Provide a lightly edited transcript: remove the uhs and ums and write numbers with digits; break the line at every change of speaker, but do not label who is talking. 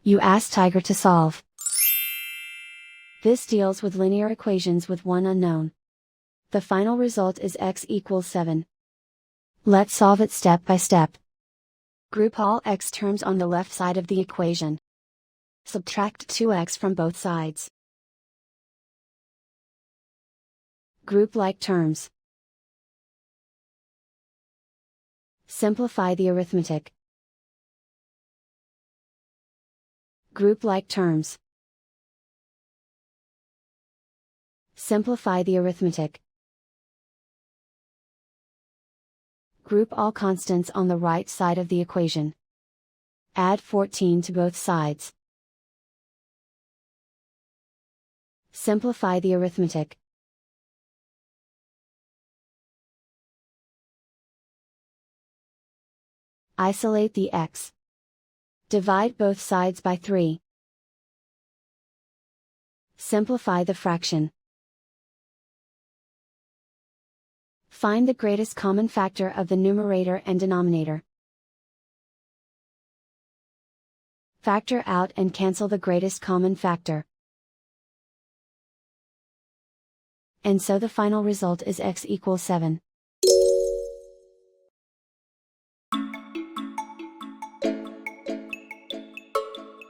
You ask Tiger to solve. This deals with linear equations with one unknown. The final result is x equals 7. Let's solve it step by step. Group all x terms on the left side of the equation. Subtract 2x from both sides. Group like terms. Simplify the arithmetic. Group like terms. Simplify the arithmetic. Group all constants on the right side of the equation. Add 14 to both sides. Simplify the arithmetic. Isolate the x. Divide both sides by 3. Simplify the fraction. Find the greatest common factor of the numerator and denominator. Factor out and cancel the greatest common factor. And so the final result is x equals 7.